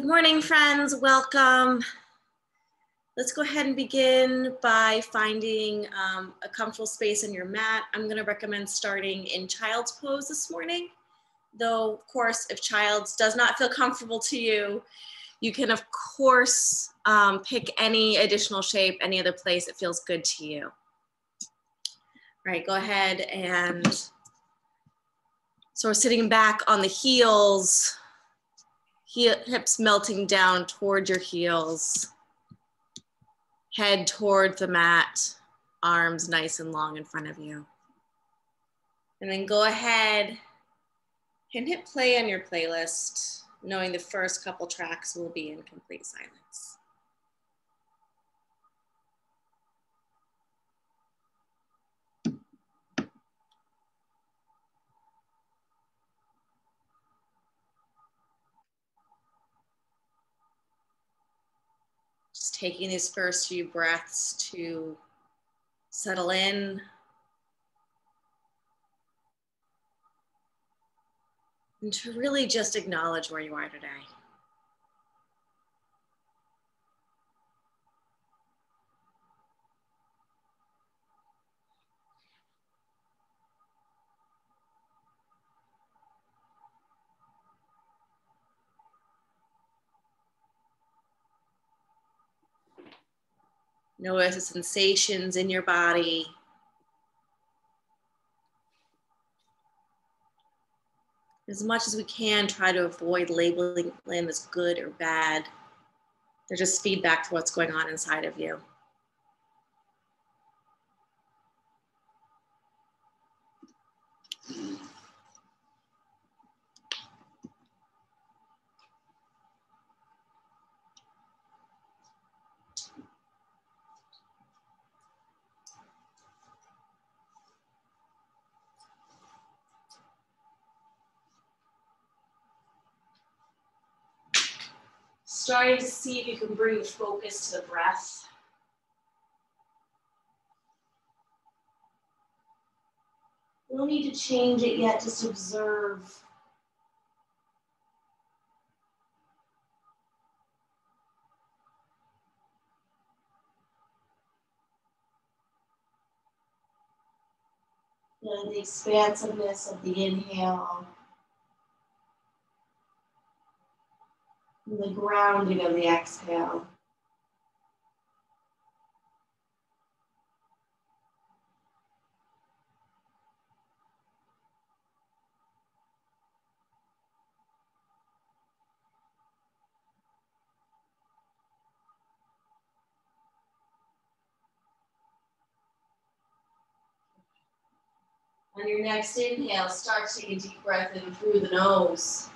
Good morning, friends. Welcome. Let's go ahead and begin by finding a comfortable space on your mat. I'm going to recommend starting in child's pose this morning. Though, of course, if child's does not feel comfortable to you, you can, of course, pick any additional shape, any other place that feels good to you. All right, go ahead and so we're sitting back on the heels, hips melting down toward your heels, head toward the mat, arms nice and long in front of you. And then go ahead and hit play on your playlist, knowing the first couple tracks will be in complete silence. Just taking these first few breaths to settle in and to really just acknowledge where you are today. Notice the sensations in your body. As much as we can, try to avoid labeling them as good or bad. They're just feedback to what's going on inside of you. Starting to see if you can bring your focus to the breath. You don't need to change it yet, just observe. Feeling the expansiveness of the inhale. And the grounding of the exhale. On your next inhale, start taking a deep breath in through the nose,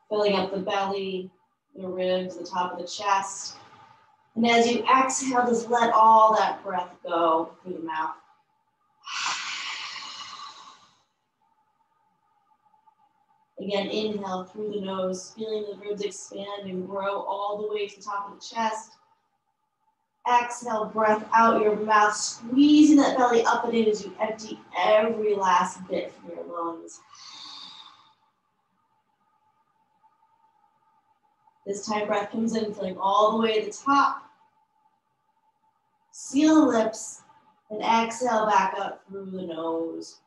filling up the belly, the ribs, the top of the chest. And as you exhale, just let all that breath go through the mouth. Again, inhale through the nose, feeling the ribs expand and grow all the way to the top of the chest. Exhale, breath out your mouth, squeezing that belly up and in as you empty every last bit from your lungs. This time, breath comes in, filling all the way to the top. Seal the lips and exhale back up through the nose.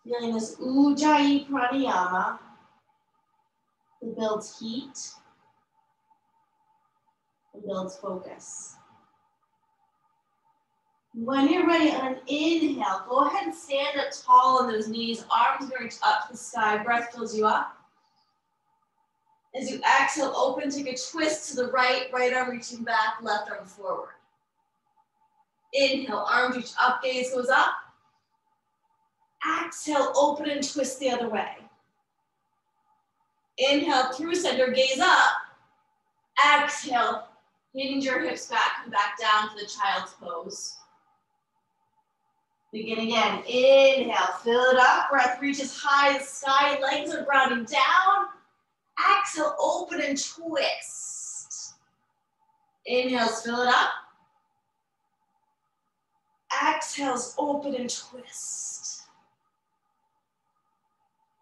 Feeling this Ujjayi Pranayama. It builds heat, it builds focus. When you're ready on an inhale, go ahead and stand up tall on those knees, arms reach up to the sky, breath fills you up. As you exhale, open, take a twist to the right, right arm reaching back, left arm forward. Inhale, arms reach up, gaze goes up. Exhale, open and twist the other way. Inhale through center, gaze up. Exhale, hinge your hips back, come back down to the child's pose. Begin again. Inhale, fill it up. Breath reaches high as sky, legs are grounding down. Exhale, open and twist. Inhale, fill it up. Exhales, open and twist.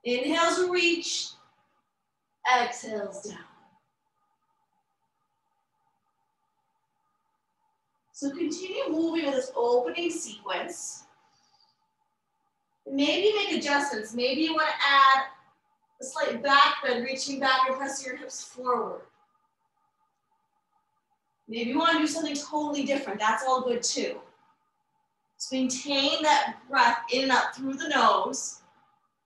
Inhales, reach. Exhales, down. So continue moving with this opening sequence. Maybe make adjustments. Maybe you want to add a slight back bend, reaching back and pressing your hips forward. Maybe you want to do something totally different. That's all good too. So maintain that breath in and out through the nose,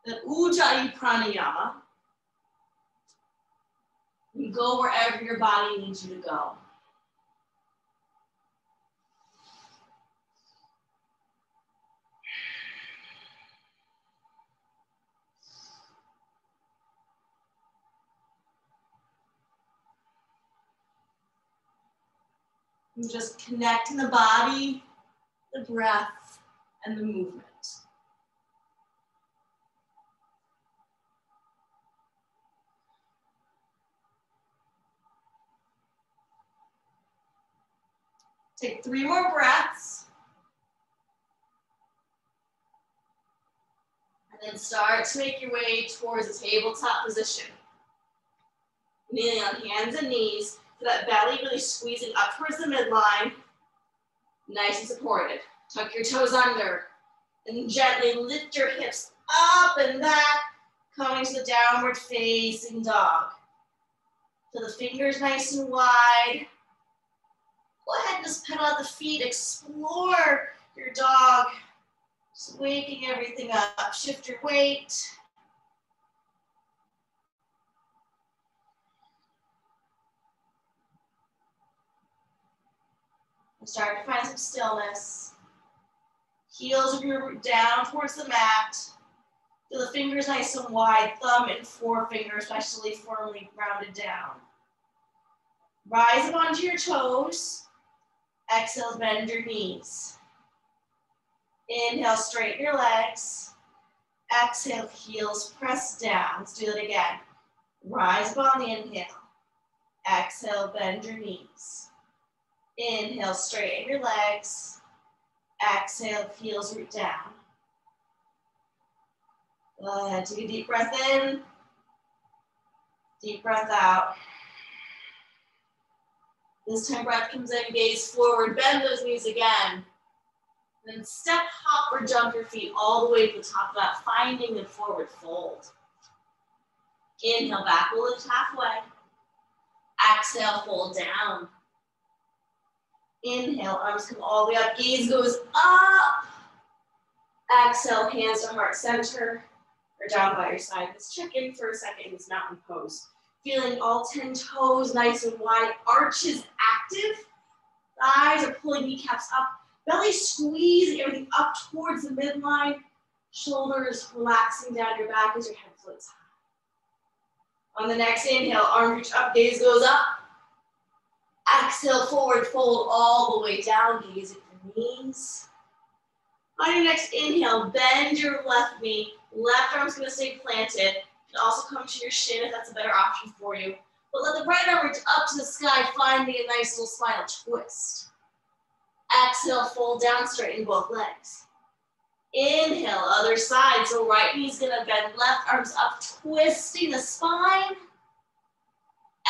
that Ujjayi pranayama. You go wherever your body needs you to go. And just connecting the body, the breath, and the movement. Take 3 more breaths. And then start to make your way towards a tabletop position. Kneeling on hands and knees, so that belly really squeezing up towards the midline. Nice and supported. Tuck your toes under. And gently lift your hips up and back, coming to the downward facing dog. So the fingers nice and wide. Go ahead and just pedal out the feet, explore your dog. Just waking everything up, shift your weight. And start to find some stillness. Heels of your root down towards the mat. Feel the fingers nice and wide, thumb and forefinger especially firmly rounded down. Rise up onto your toes. Exhale, bend your knees. Inhale, straighten your legs. Exhale, heels press down. Let's do that again. Rise up on the inhale. Exhale, bend your knees. Inhale, straighten your legs. Exhale, heels root down. Go ahead, take a deep breath in. Deep breath out. This time breath comes in, gaze forward, bend those knees again. Then step, hop, or jump your feet all the way to the top of that, finding the forward fold. Inhale, back, we'll lift halfway. Exhale, fold down. Inhale, arms come all the way up, gaze goes up. Exhale, hands to heart center, or down by your side. Let's check in for a second in this mountain pose. Feeling all 10 toes nice and wide, arches active. Thighs are pulling kneecaps up. Belly squeezing everything up towards the midline. Shoulders relaxing down your back as your head floats high. On the next inhale, arm reach up, gaze goes up. Exhale, forward fold all the way down, gaze at your knees. On your next inhale, bend your left knee. Left arm's gonna stay planted. You can also come to your shin if that's a better option for you. But let the right arm reach up to the sky, finding a nice little spinal twist. Exhale, fold down, straighten both legs. Inhale, other side. So right knee's gonna bend, left arm's up, twisting the spine.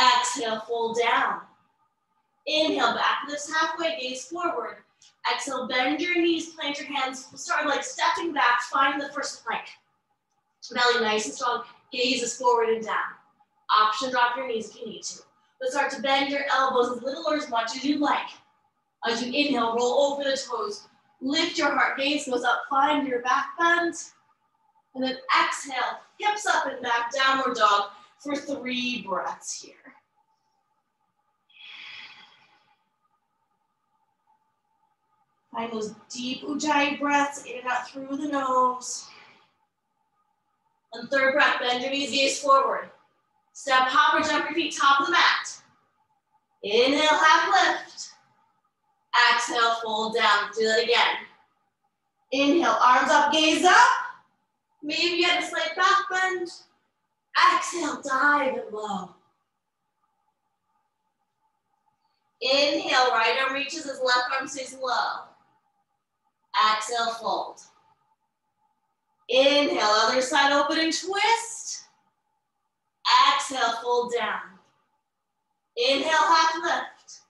Exhale, fold down. Inhale, back lifts halfway, gaze forward. Exhale, bend your knees, plant your hands, start like stepping back, find the first plank. Belly nice and strong, gaze is forward and down. Option, drop your knees if you need to. But start to bend your elbows as little or as much as you like. As you inhale, roll over the toes. Lift your heart, gaze goes up, find your back bend. And then exhale, hips up and back, downward dog for 3 breaths here. Find those deep Ujjayi breaths in and out through the nose. And third breath, bend your knees, gaze forward. Step, hop, or jump your feet, top of the mat. Inhale, half lift. Exhale, fold down. Do that again. Inhale, arms up, gaze up. Maybe you had a slight back bend. Exhale, dive it low. Inhale, right arm reaches as left arm stays low. Exhale, fold. Inhale, other side open and twist. Exhale, fold down. Inhale, half lift.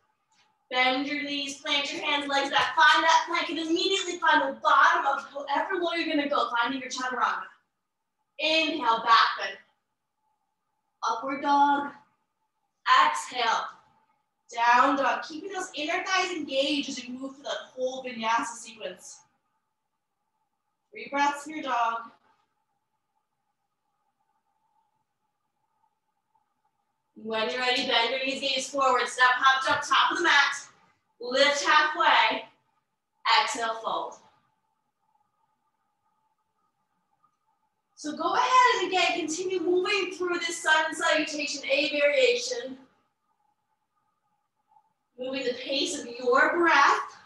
Bend your knees, plant your hands, legs back. Find that plank and immediately find the bottom of however low you're gonna go, finding your chaturanga. Inhale, back bend. Upward dog. Exhale, down dog. Keeping those inner thighs engaged as you move through that whole vinyasa sequence. 3 breaths in your dog. When you're ready, bend your knees, gaze forward, step, hop, jump, top of the mat. Lift halfway. Exhale, fold. So go ahead and again, continue moving through this sun salutation, a variation. Moving the pace of your breath.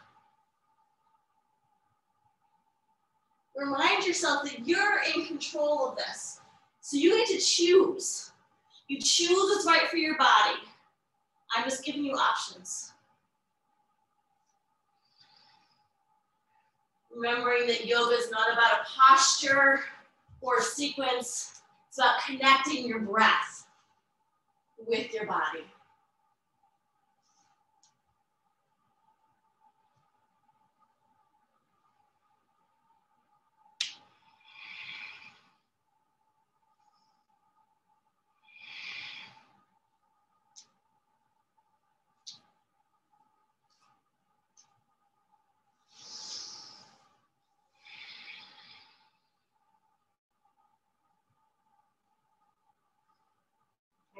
Remind yourself that you're in control of this. So you get to choose. You choose what's right for your body. I'm just giving you options. Remembering that yoga is not about a posture or a sequence. It's about connecting your breath with your body.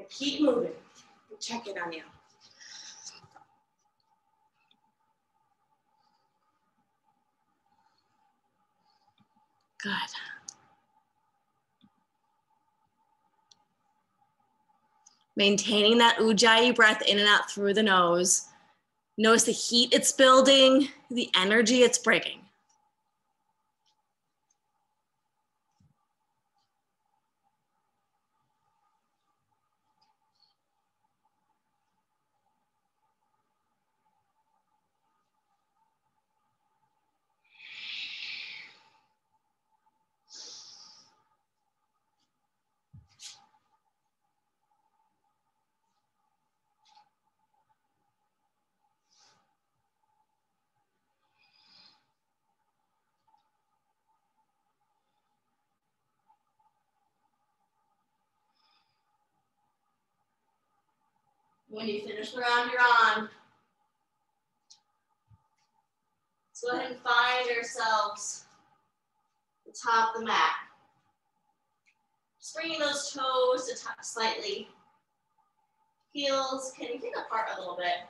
Keep moving. We'll check in on you. Good. Maintaining that ujjayi breath in and out through the nose. Notice the heat it's building, the energy it's bringing. When you finish the round, you're on. Let's go ahead and find ourselves at the top of the mat. Just bringing those toes to touch slightly. Heels can kick apart a little bit.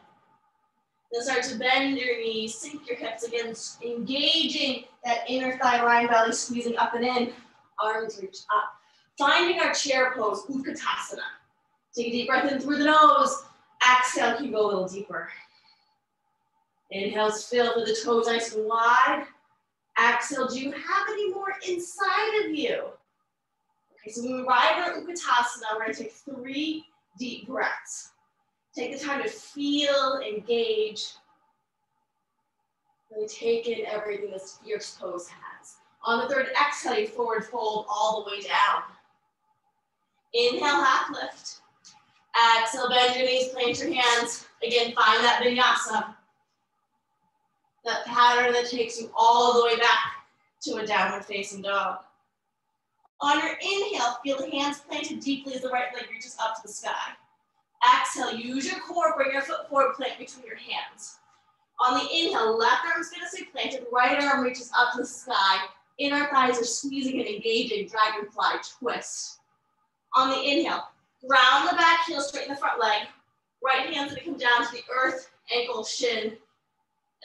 Then start to bend your knees, sink your hips again, engaging that inner thigh line, belly squeezing up and in. Arms reach up. Finding our chair pose, Utkatasana. Take a deep breath in through the nose. Exhale, keep go a little deeper. Inhales, fill through the toes nice and wide. Exhale, do you have any more inside of you? Okay, so when we arrive at Utkatasana, we're gonna take 3 deep breaths. Take the time to feel, engage. Really take in everything this fierce pose has. On the 3rd exhale, you forward fold all the way down. Inhale, half lift. Exhale, bend your knees, plant your hands. Again, find that vinyasa. That pattern that takes you all the way back to a downward facing dog. On your inhale, feel the hands planted deeply as the right leg reaches up to the sky. Exhale, use your core, bring your foot forward, plant between your hands. On the inhale, left arm's gonna stay planted, right arm reaches up to the sky. Inner thighs are squeezing and engaging, dragonfly twist. On the inhale, ground the back heel, straighten the front leg. Right hand's gonna come down to the earth, ankle, shin.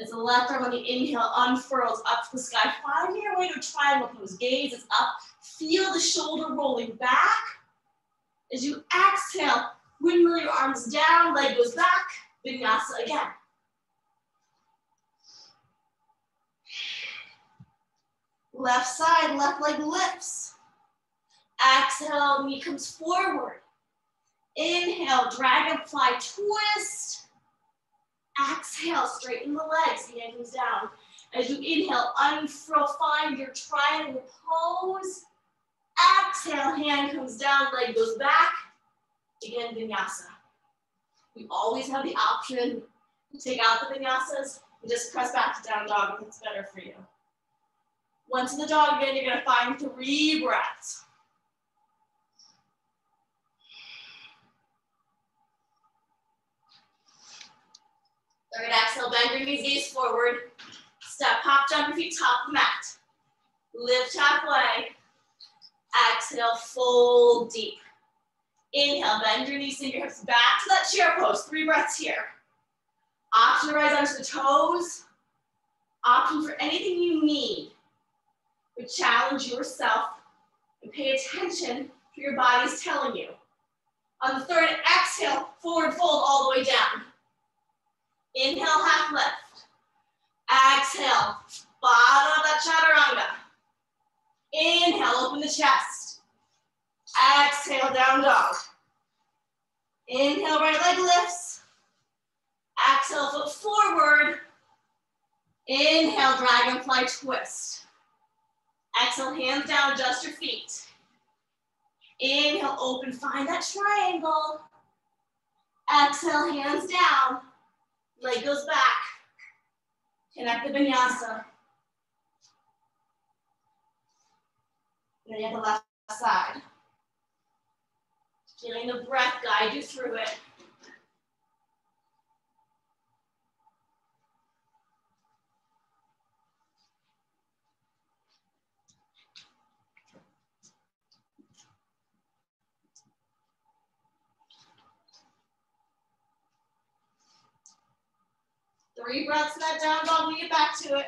As the left arm on the inhale unfurls up to the sky. Find your way to a triangle pose. Gaze is up. Feel the shoulder rolling back. As you exhale, windmill your arms down, leg goes back. Vinyasa again. Left side, left leg lifts. Exhale, knee comes forward. Inhale, dragonfly twist. Exhale, straighten the legs, hand comes down. As you inhale, unfurl, find your triangle pose. Exhale, hand comes down, leg goes back. Again, vinyasa. We always have the option to take out the vinyasas and just press back to down dog if it's better for you. Once in the dog again, you're gonna find 3 breaths. Third exhale, bend your knees, gaze forward. Step, hop, jump your feet, top of the mat. Lift halfway. Exhale, fold deep. Inhale, bend your knees, send your hips back to that chair pose. 3 breaths here. Option to rise onto the toes. Option for anything you need. But challenge yourself and pay attention to your body's telling you. On the third exhale, forward fold all the way down. Inhale, half lift. Exhale, bottom of that chaturanga. Inhale, open the chest. Exhale, down dog. Inhale, right leg lifts. Exhale, foot forward. Inhale, dragonfly twist. Exhale, hands down, adjust your feet. Inhale, open, find that triangle. Exhale, hands down. Leg goes back. Connect the vinyasa. And then you have the left side. Feeling the breath guide you through it. Three breaths in that down dog, we get back to it.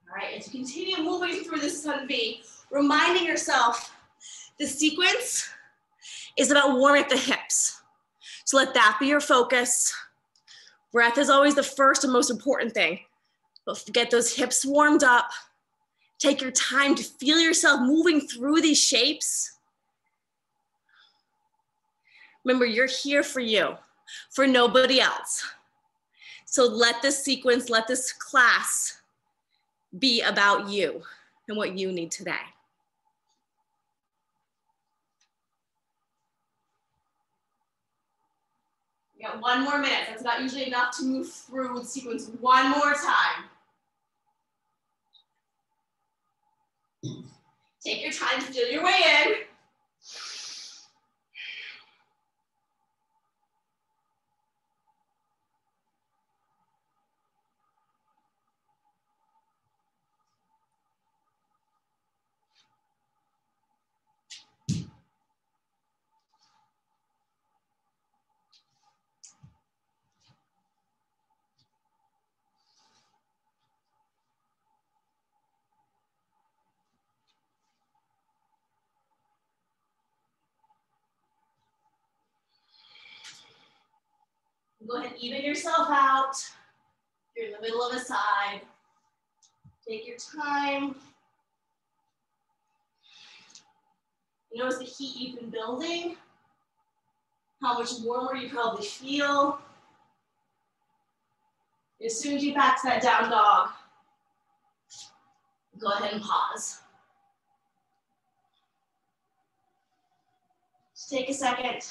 All right, as you continue moving through this Sun V, reminding yourself the sequence is about warming up the hips. So let that be your focus. Breath is always the first and most important thing. But get those hips warmed up. Take your time to feel yourself moving through these shapes. Remember, you're here for you, for nobody else. So let this sequence, let this class be about you and what you need today. We got 1 more minute. That's not usually enough to move through the sequence 1 more time. Take your time to feel your way in. Go ahead and even yourself out. You're in the middle of a side. Take your time. Notice the heat you've been building, how much warmer you probably feel. As soon as you get back to that down dog, go ahead and pause. Just take a second,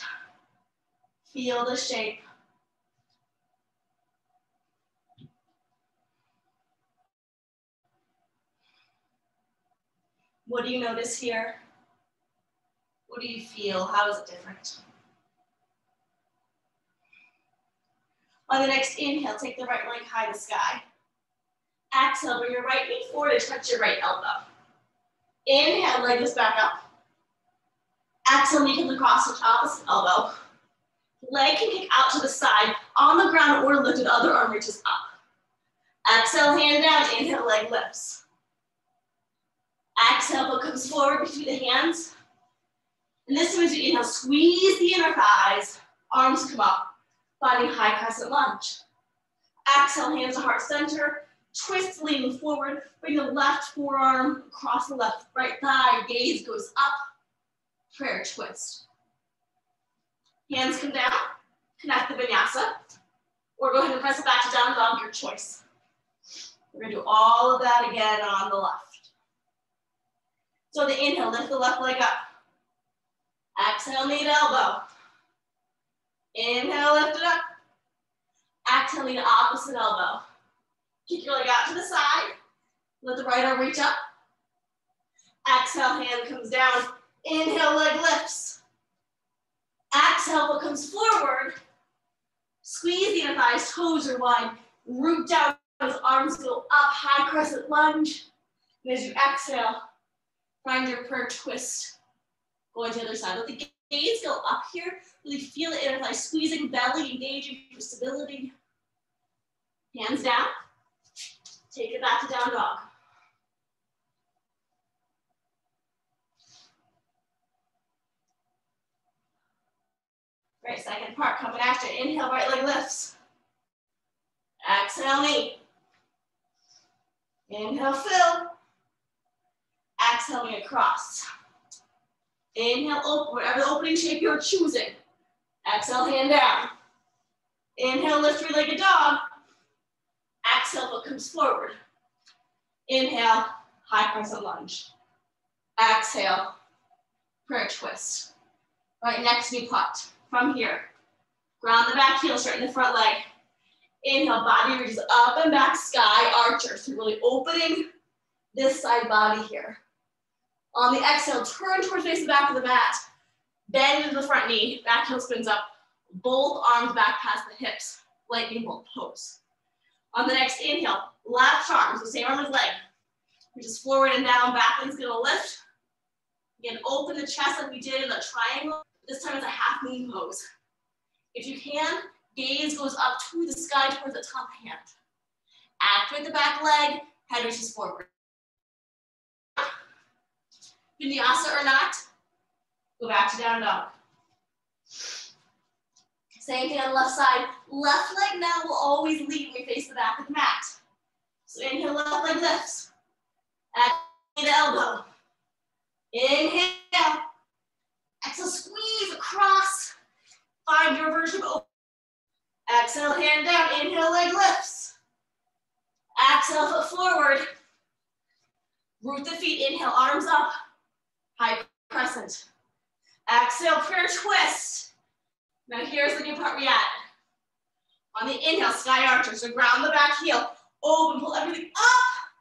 feel the shape. What do you notice here? What do you feel? How is it different? On the next inhale, take the right leg high to sky. Exhale, bring your right knee forward and touch your right elbow. Inhale, leg goes back up. Exhale, knee comes across, touch opposite elbow. Leg can kick out to the side, on the ground or lifted, other arm reaches up. Exhale, hand down, inhale, leg lifts. Exhale, foot comes forward between the hands. And this time as you inhale, squeeze the inner thighs, arms come up, finding high crescent lunge. Exhale, hands to heart center. Twist, leaning forward. Bring the left forearm across the left right thigh. Gaze goes up. Prayer twist. Hands come down. Connect the vinyasa. Or go ahead and press it back to down dog, your choice. We're going to do all of that again on the left. So the inhale, lift the left leg up. Exhale, knee to elbow. Inhale, lift it up. Exhale, knee to opposite elbow. Kick your leg out to the side. Let the right arm reach up. Exhale, hand comes down. Inhale, leg lifts. Exhale, foot comes forward. Squeeze the inner thighs, toes are wide. Root down as arms go up, high crescent lunge. And as you exhale, find your prayer twist. Going to the other side. Let the gaze go up here. Really feel the inner thigh squeezing, belly engaging for stability. Hands down. Take it back to down dog. Right, second part coming after. Inhale, right leg lifts. Exhale, knee. Inhale, fill. Exhale, knee across. Inhale, open, whatever the opening shape you're choosing. Exhale, hand down. Inhale, lift three-legged dog. Exhale, foot comes forward. Inhale, high crescent lunge. Exhale, prayer twist. Right, next knee putt. From here, ground the back heel, straighten the front leg. Inhale, body reaches up and back, sky archer. So really opening this side body here. On the exhale, turn towards face the back of the mat. Bend into the front knee, back heel spins up. Both arms back past the hips, lightning bolt pose. On the next inhale, left arm, so same arm as leg. Reaches forward and down, back end's gonna lift. Again, open the chest like we did in the triangle. This time it's a half moon pose. If you can, gaze goes up to the sky towards the top hand. Activate the back leg, head reaches forward. Vinyasa or not, go back to down dog. Same thing on the left side. Left leg now will always lead when we face the back of the mat. So inhale, left leg lifts. Exhale, the elbow. Inhale. Exhale, squeeze across. Find your version of open. Exhale, hand down. Inhale, leg lifts. Exhale, foot forward. Root the feet. Inhale, arms up. High crescent. Exhale, prayer twist. Now here's the new part we added. On the inhale, sky archer. So ground the back heel. Open, pull everything up.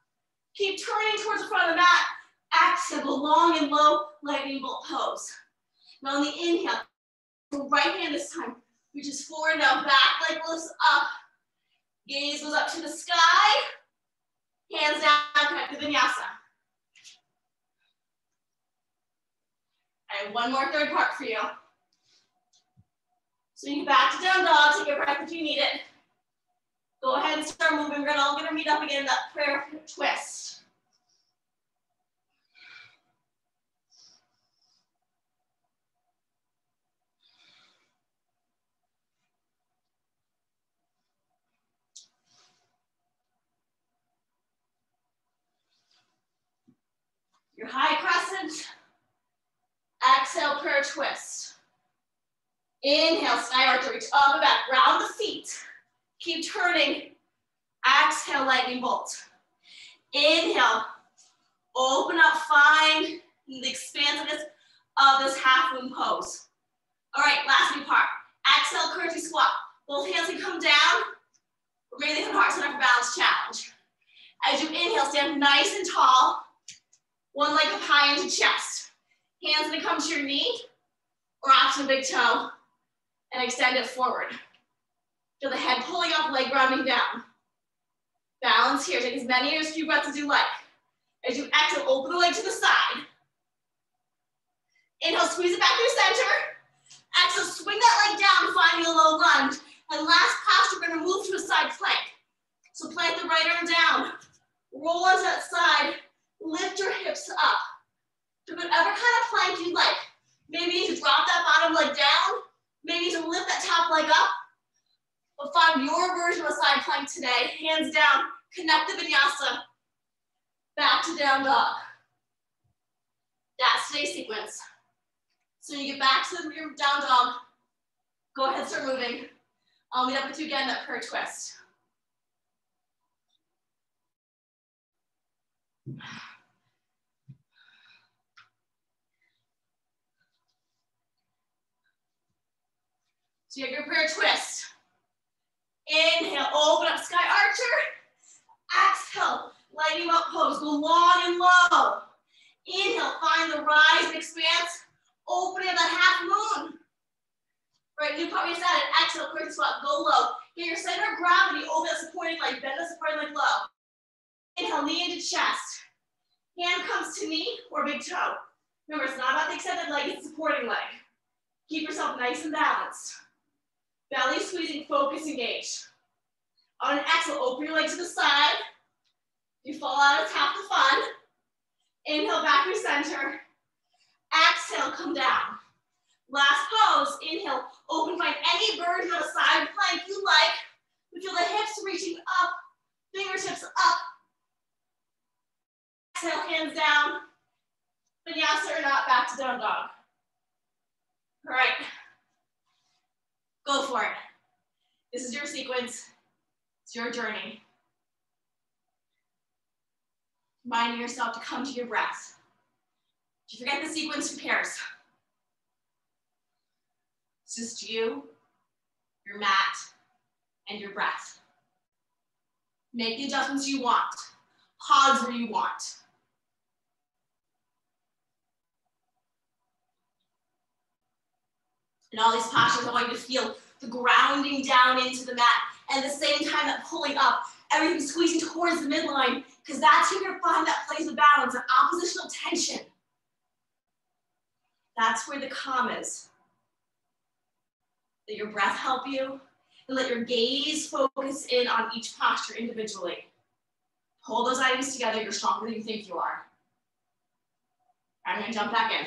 Keep turning towards the front of the mat. Exhale, go long and low, lightning bolt pose. Now on the inhale, right hand this time, reaches forward now, back leg lifts up. Gaze goes up to the sky. Hands down, connect the vinyasa. I have one more third part for you. So you can back to down dog, take a breath if you need it. Go ahead and start moving. We're all gonna meet up again in that prayer twist. Your high crescent. Exhale, prayer twist. Inhale, sky archer, reach up and back, round the feet. Keep turning. Exhale, lightning bolt. Inhale, open up, find the expansiveness of this half moon pose. All right, last new part. Exhale, curtsy squat. Both hands can come down. We're breathing from heart center for balance challenge. As you inhale, stand nice and tall. One leg up high into chest. Hands gonna come to your knee or option big toe and extend it forward. Feel the head pulling up, leg rounding down. Balance here, take as many or as few breaths as you like. As you exhale, open the leg to the side. Inhale, squeeze it back through center. Exhale, swing that leg down, finding a low lunge. And last posture, we're gonna move to a side plank. So plant the right arm down. Roll onto that side, lift your hips up. Do whatever kind of plank you'd like. Maybe you need to drop that bottom leg down. Maybe you need to lift that top leg up. But find your version of a side plank today. Hands down, connect the vinyasa. Back to down dog. That's today's sequence. So when you get back to your down dog, go ahead and start moving. I'll meet up with you again, that prayer twist. So you have your prayer twist. Inhale, open up sky archer. Exhale, lightning up pose, go long and low. Inhale, find the rise and expanse. Opening up that half moon. Right, you probably said it. Exhale, quick squat, go low. Get your center of gravity, open that supporting leg, bend the supporting leg low. Inhale, knee into chest. Hand comes to knee or big toe. Remember, it's not about the extended leg, it's the supporting leg. Keep yourself nice and balanced. Belly squeezing, focus, engage. On an exhale, open your leg to the side. If you fall out, it's half the fun. Inhale, back to center. Exhale, come down. Last pose, inhale, open, find any version of a side plank you like. We feel the hips reaching up, fingertips up. Exhale, hands down. Vinyasa or not, back to down dog. All right, go for it. This is your sequence, it's your journey. Reminding yourself to come to your breath. If you forget the sequence, who cares? It's just you, your mat, and your breath. Make the adjustments you want. Pause where you want. In all these postures, I want you to feel the grounding down into the mat, and at the same time that pulling up, everything squeezing towards the midline, because that's where you're going to find that place of balance, that oppositional tension. That's where the calm is. Let your breath help you, and let your gaze focus in on each posture individually. Pull those items together, you're stronger than you think you are. I'm going to jump back in.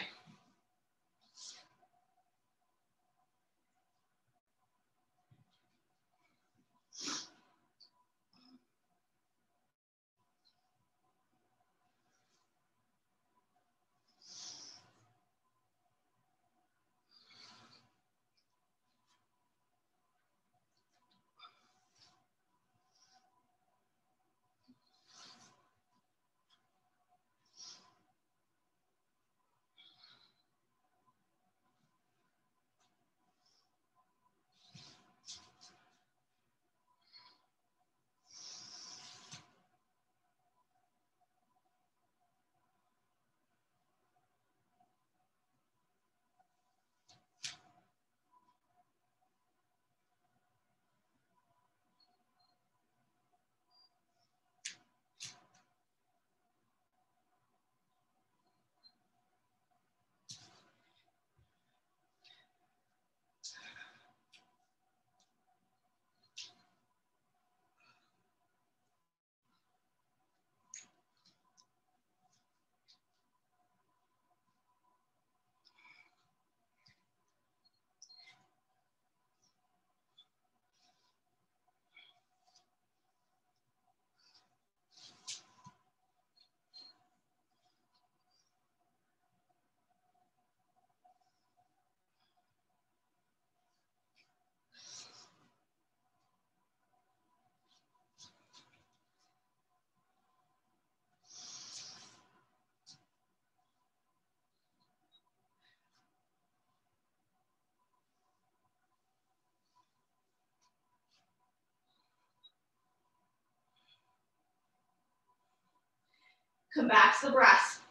Come back to the breath.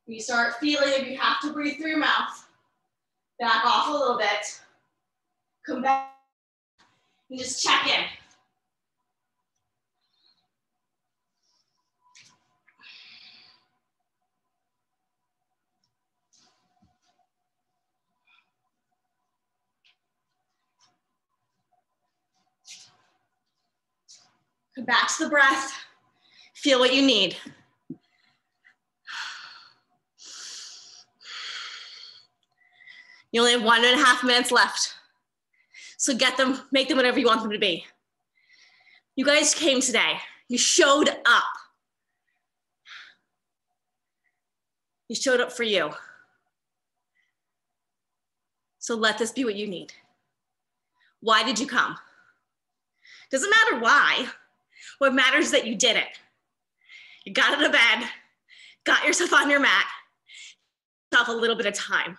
When you start feeling like you have to breathe through your mouth, back off a little bit. Come back and just check in. Come back to the breath. Feel what you need. You only have 1.5 minutes left. So get them, make them whatever you want them to be. You guys came today. You showed up. You showed up for you. So let this be what you need. Why did you come? Doesn't matter why. What matters is that you did it. You got out of bed, got yourself on your mat, yourself a little bit of time.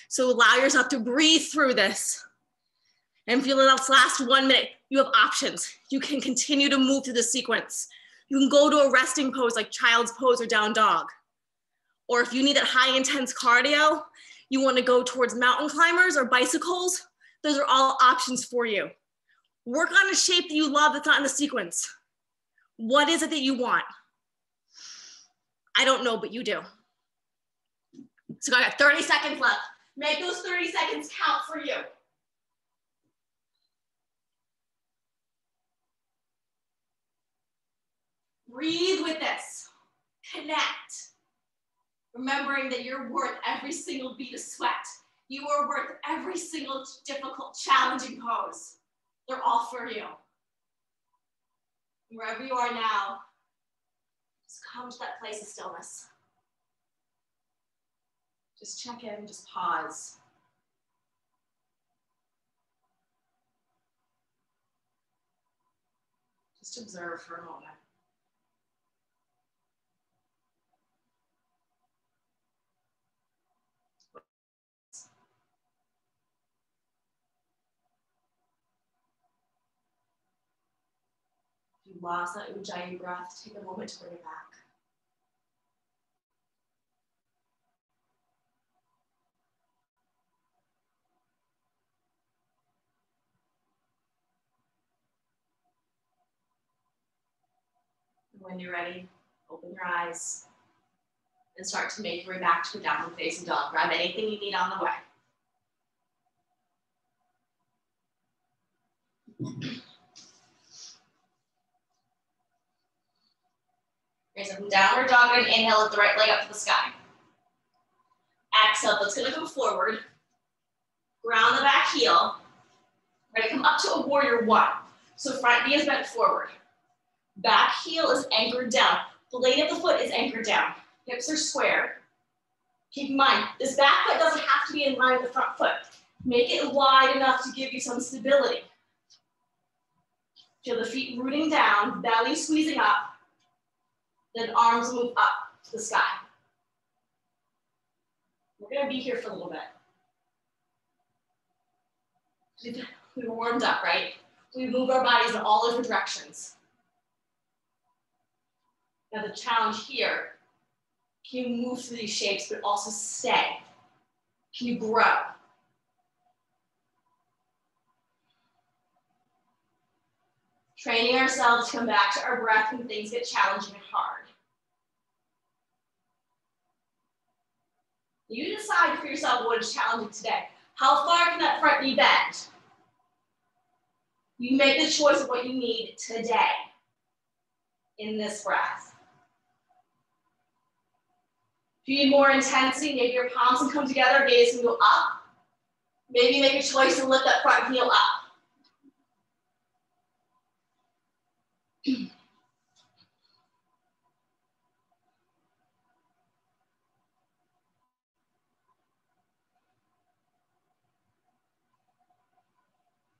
So allow yourself to breathe through this. And feel this last 1 minute, you have options. You can continue to move through the sequence. You can go to a resting pose like child's pose or down dog. Or if you need that high intense cardio, you want to go towards mountain climbers or bicycles, those are all options for you. Work on a shape that you love that's not in the sequence. What is it that you want? I don't know, but you do. So I got 30 seconds left. Make those 30 seconds count for you. Breathe with this. Connect. Remembering that you're worth every single bead of sweat. You are worth every single difficult, challenging pose. They're all for you. Wherever you are now, just come to that place of stillness. Just check in, just pause. Just observe for a moment. If you lost that Ujjayi breath, take a moment to bring it back. And when you're ready, open your eyes and start to make your way back to the downward facing dog. Grab anything you need on the way. Raise up from downward dog and inhale, lift the right leg up to the sky. Exhale, that's gonna come forward. Ground the back heel. We're gonna come up to a warrior one. So front knee is bent forward. Back heel is anchored down. Blade of the foot is anchored down. Hips are square. Keep in mind, this back foot doesn't have to be in line with the front foot. Make it wide enough to give you some stability. Feel the feet rooting down, belly squeezing up, then arms move up to the sky. We're gonna be here for a little bit. We were warmed up, right? We move our bodies in all different directions. Now the challenge here, can you move through these shapes, but also stay? Can you grow? Training ourselves to come back to our breath when things get challenging and hard. You decide for yourself what is challenging today. How far can that front knee bend? You make the choice of what you need today in this breath. If you need more intensity, maybe your palms can come together, gaze can go up. Maybe make a choice to lift that front heel up.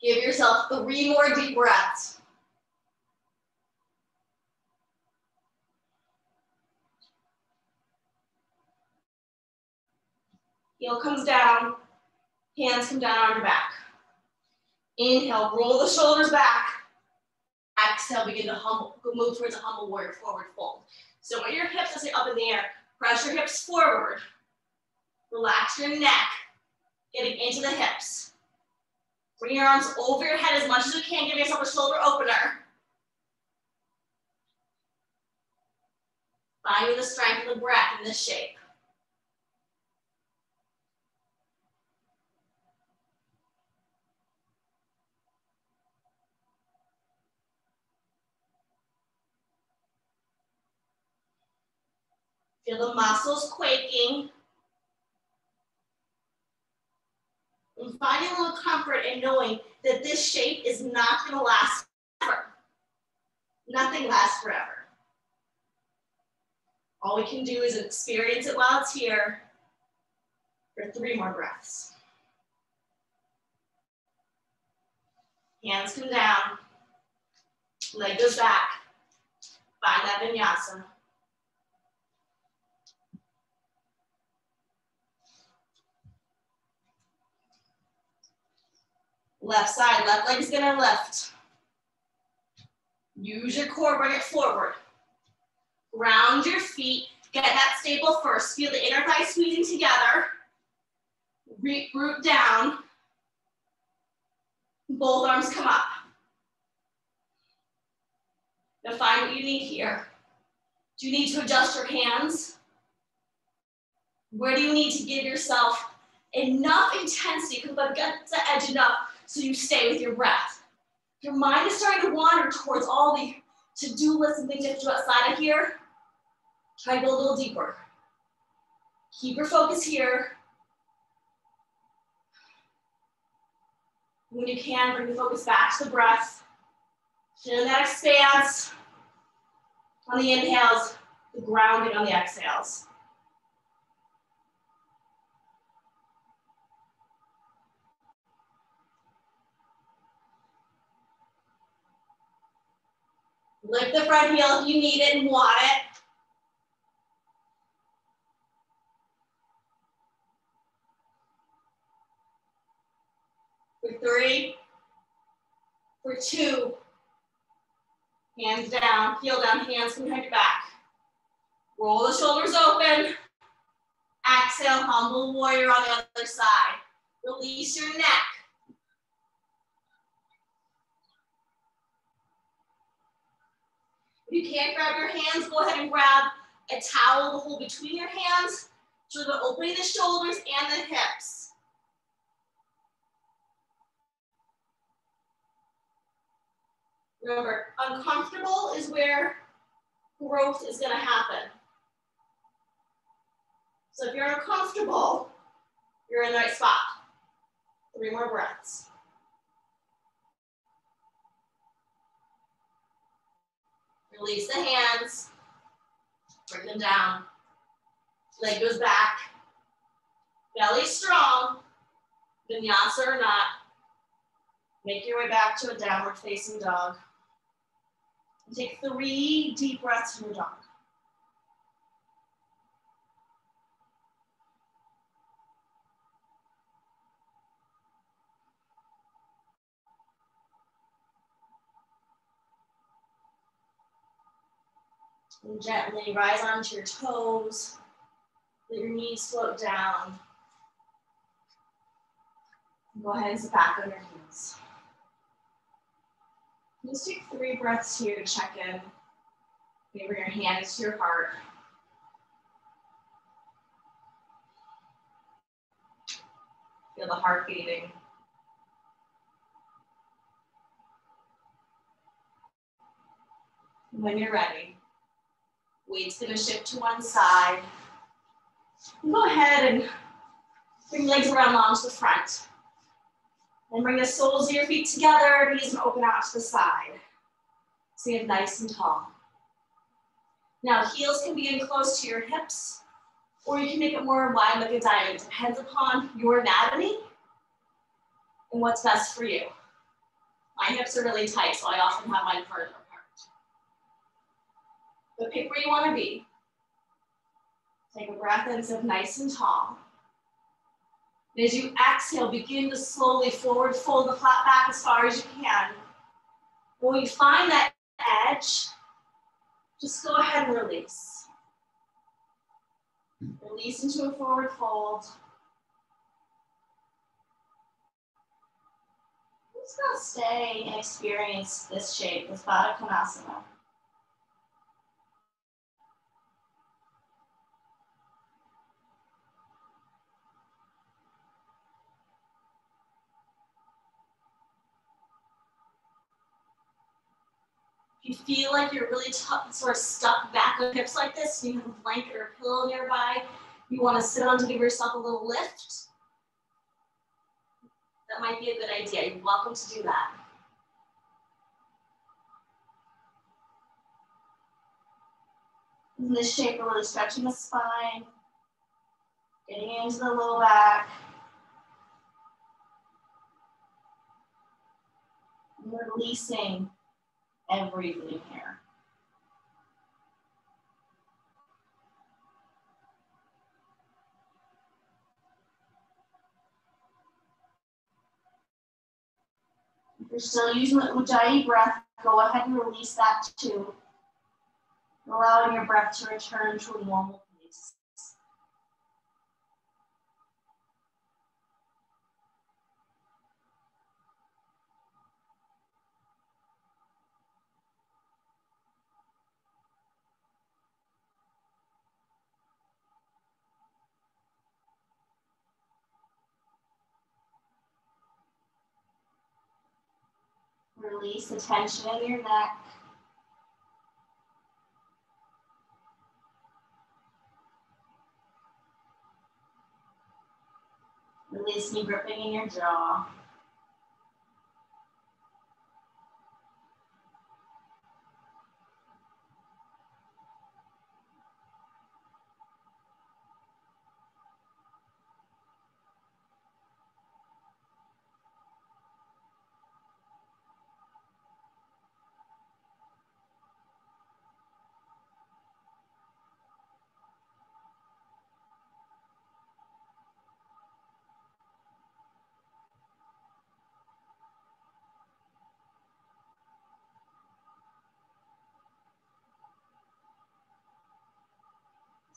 Give yourself 3 more deep breaths. Heel comes down, hands come down on your back. Inhale, roll the shoulders back. Exhale, begin to move towards a humble warrior forward fold. So with your hips as you're up in the air, press your hips forward. Relax your neck, getting into the hips. Bring your arms over your head as much as you can. Give yourself a shoulder opener. Finding the strength of the breath in this shape. Feel the muscles quaking. And finding a little comfort in knowing that this shape is not going to last forever. Nothing lasts forever. All we can do is experience it while it's here for 3 more breaths. Hands come down, leg goes back, find that vinyasa. Left side, left leg's gonna lift. Use your core, bring it forward. Ground your feet, get that stable first. Feel the inner thigh squeezing together. Root down. Both arms come up. Now find what you need here. Do you need to adjust your hands? Where do you need to give yourself enough intensity, but get to the edge enough so you stay with your breath? Your mind is starting to wander towards all the to-do lists and things you have to do outside of here. Try to go a little deeper. Keep your focus here. When you can, bring the focus back to the breath. Feel that expanse on the inhales, the grounding on the exhales. Lift the front heel if you need it and want it. For 3, for 2, hands down, heel down, hands behind your back. Roll the shoulders open. Exhale, humble warrior on the other side. Release your neck. If you can't grab your hands, go ahead and grab a towel to hold between your hands. So we're opening the shoulders and the hips. Remember, uncomfortable is where growth is going to happen. So if you're uncomfortable, you're in the right spot. 3 more breaths. Release the hands. Bring them down. Leg goes back. Belly strong. Vinyasa or not. Make your way back to a downward facing dog. And take 3 deep breaths from your dog. And gently rise onto your toes. Let your knees float down. And go ahead and sit back on your heels. Just take 3 breaths here to check in. Maybe bring your hands to your heart. Feel the heart beating. When you're ready, weight's gonna shift to one side. And go ahead and bring legs around long to the front. And bring the soles of your feet together, knees and open out to the side. Stand nice and tall. Now heels can begin close to your hips, or you can make it more wide like a diamond. It depends upon your anatomy and what's best for you. My hips are really tight, so I often have mine further apart. But pick where you want to be. Take a breath in, sit nice and tall. And as you exhale, begin to slowly forward fold the flat back as far as you can. When you find that edge, just go ahead and release. Release into a forward fold. I'm just gonna stay and experience this shape, this Baddha Konasana. If you feel like you're really sort of stuck back on hips like this, and you have a blanket or a pillow nearby, you want to sit on to give yourself a little lift. That might be a good idea. You're welcome to do that. In this shape, we're really stretching the spine, getting into the low back. And releasing everything here. If you're still using the Ujjayi breath, go ahead and release that too. Allowing your breath to return to a normal pace. Release the tension in your neck. Release any gripping in your jaw.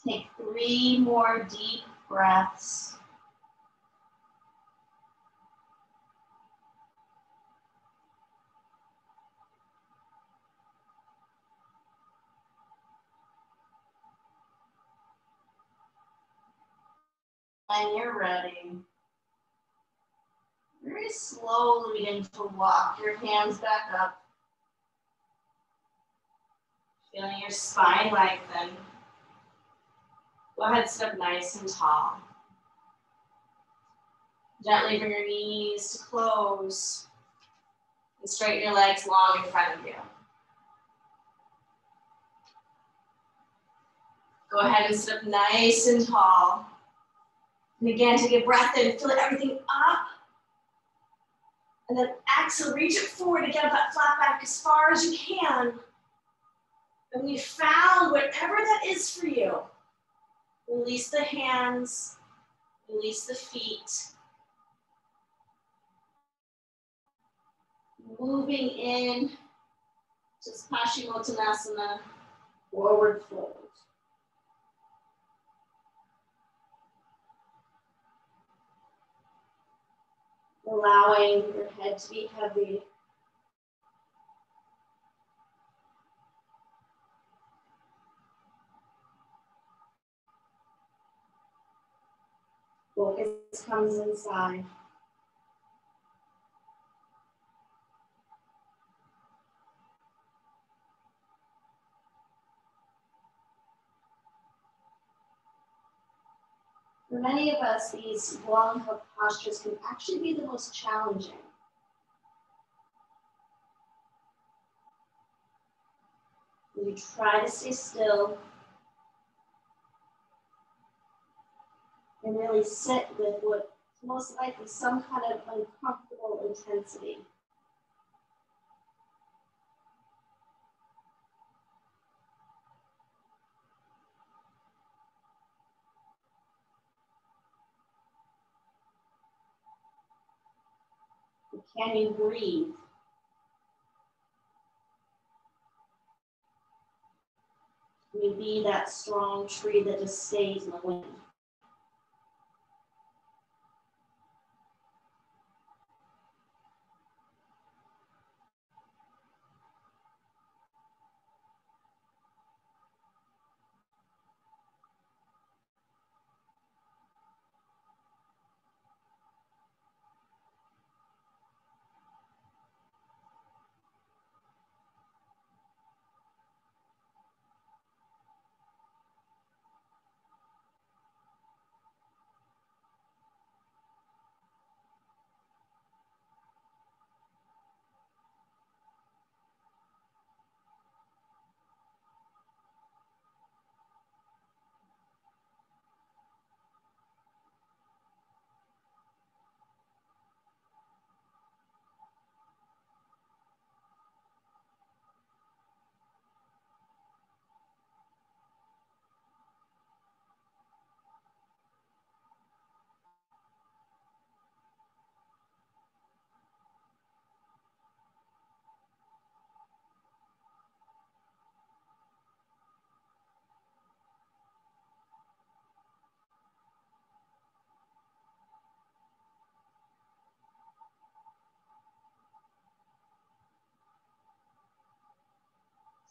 Take 3 more deep breaths. When you're ready, very slowly begin to walk your hands back up. Feeling your spine lengthen. Go ahead, sit up nice and tall. Gently bring your knees to close and straighten your legs long in front of you. Go ahead and sit up nice and tall. And again, take a breath in, fill everything up. And then exhale, reach it forward to get up that flat back as far as you can. And when you found whatever that is for you, release the hands, release the feet. Moving in to Paschimottanasana, forward fold. Allowing your head to be heavy. Focus comes inside. For many of us, these long held postures can actually be the most challenging. You try to stay still and really sit with what's most likely some kind of uncomfortable intensity. Can you breathe? Can you be that strong tree that just stays in the wind?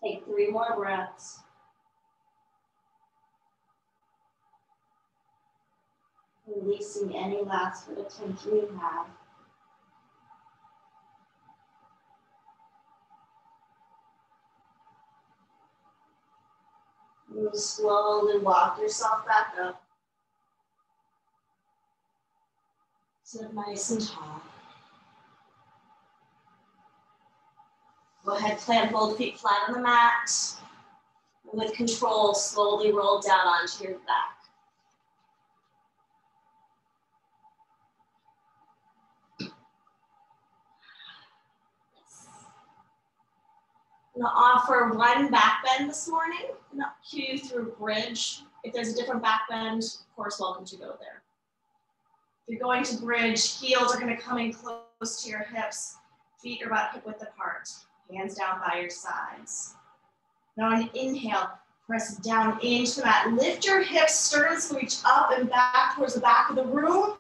Take 3 more breaths. Releasing any last bit of tension you have. You slowly walk yourself back up. Sit nice and tall. Go ahead, plant both feet flat on the mat. And with control, slowly roll down onto your back. I'm gonna offer one back bend this morning, not cue through bridge. If there's a different back bend, of course, welcome to go there. If you're going to bridge, heels are gonna come in close to your hips, feet are about hip width apart, hands down by your sides. Now on an inhale, press down into the mat. Lift your hips, sternums reach up and back towards the back of the room.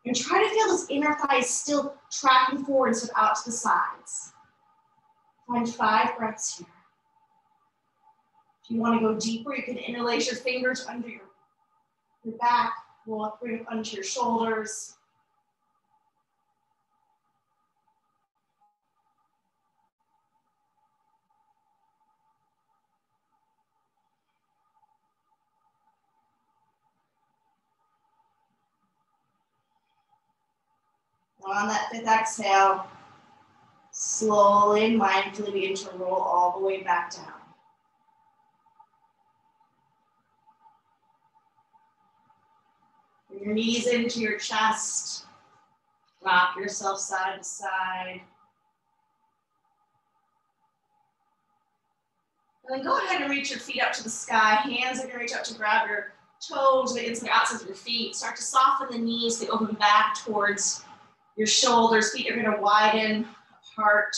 And try to feel those inner thighs still tracking forward instead of out to the sides. Find 5 breaths here. If you want to go deeper, you can interlace your fingers under your back, bring it onto your shoulders. On that 5th exhale, slowly and mindfully begin to roll all the way back down. Bring your knees into your chest. Rock yourself side to side. And then go ahead and reach your feet up to the sky. Hands are gonna reach up to grab your toes, the inside outside of your feet. Start to soften the knees, they open back towards your shoulders. Feet are gonna widen apart.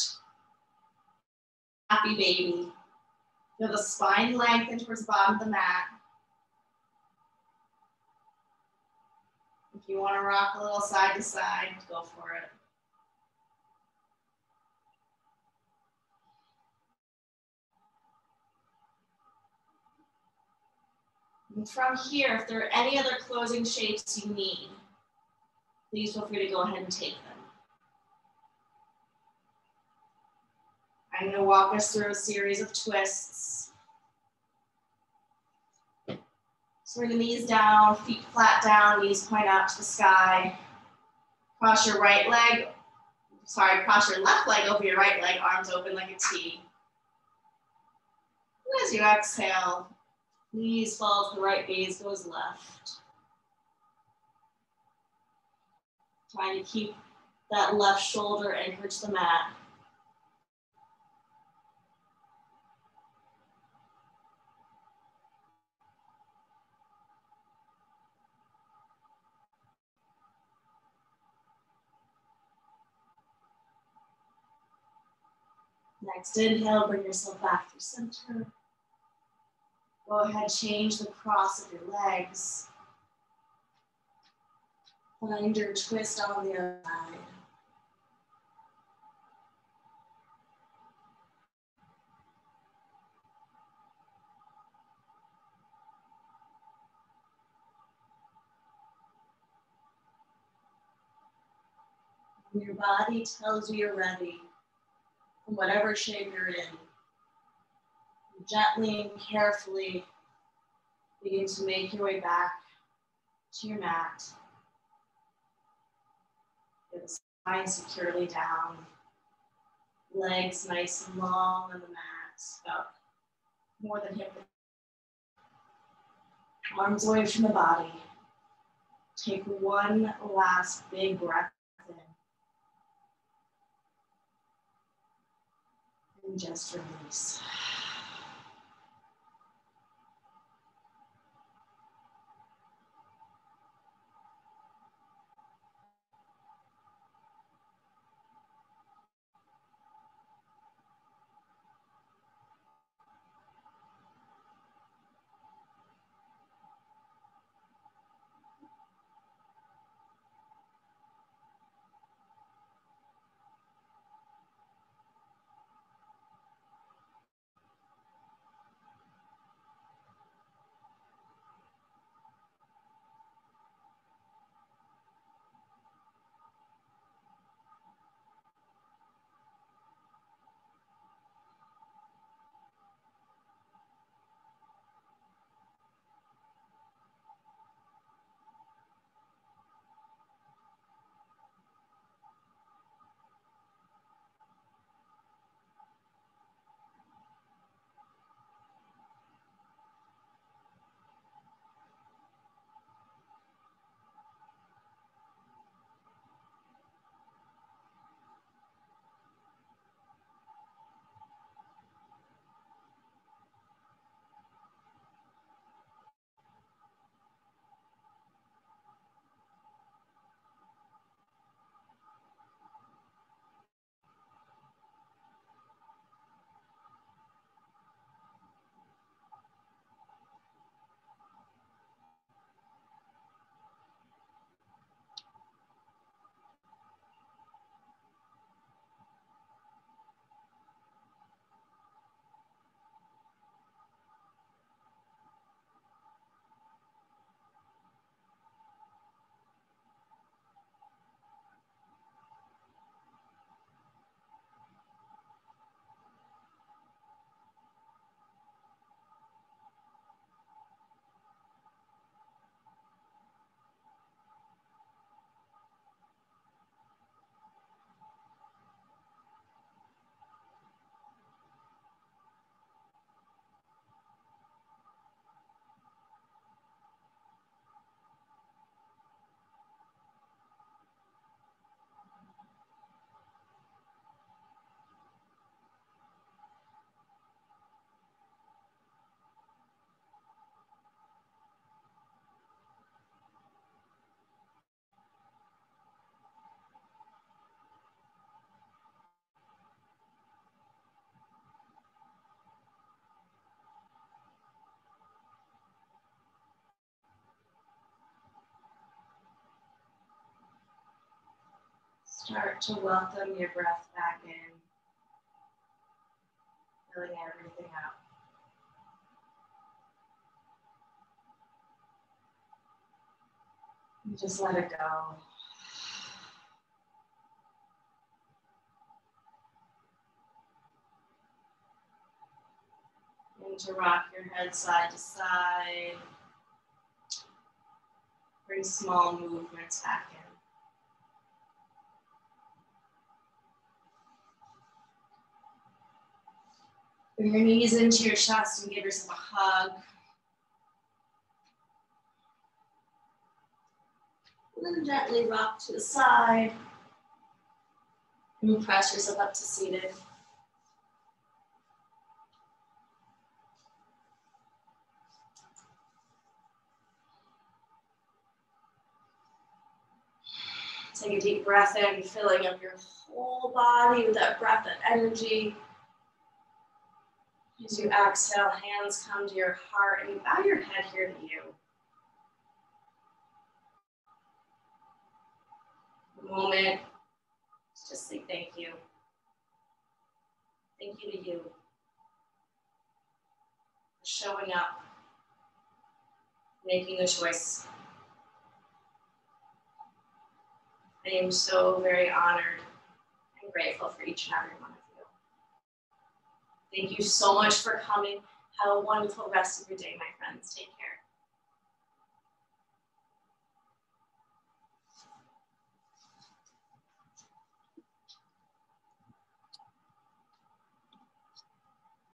Happy baby. Feel the spine lengthen towards the bottom of the mat. If you wanna rock a little side to side, go for it. And from here, if there are any other closing shapes you need, please feel free to go ahead and take them. I'm going to walk us through a series of twists. So bring the knees down, feet flat down, knees point out to the sky. Cross your cross your left leg over your right leg, arms open like a T. And as you exhale, knees fall to the right, gaze goes left. Trying to keep that left shoulder anchored to the mat. Next inhale, bring yourself back through center. Go ahead, change the cross of your legs. Find your twist on the other side. When your body tells you you're ready, in whatever shape you're in, gently and carefully begin to make your way back to your mat. Get the spine securely down, legs nice and long on the mat, about more than hip width. Arms away from the body. Take one last big breath in. And just release. Start to welcome your breath back in, filling everything out. And just let it go. And to rock your head side to side. Bring small movements back in. Bring your knees into your chest and give yourself a hug. And then gently rock to the side. And press yourself up to seated. Take a deep breath in, filling up your whole body with that breath and energy. As you exhale, hands come to your heart and you bow your head here to you. A moment, just say thank you. Thank you to you for showing up, making a choice. I am so very honored and grateful for each and every one of you. Thank you so much for coming. Have a wonderful rest of your day, my friends. Take care.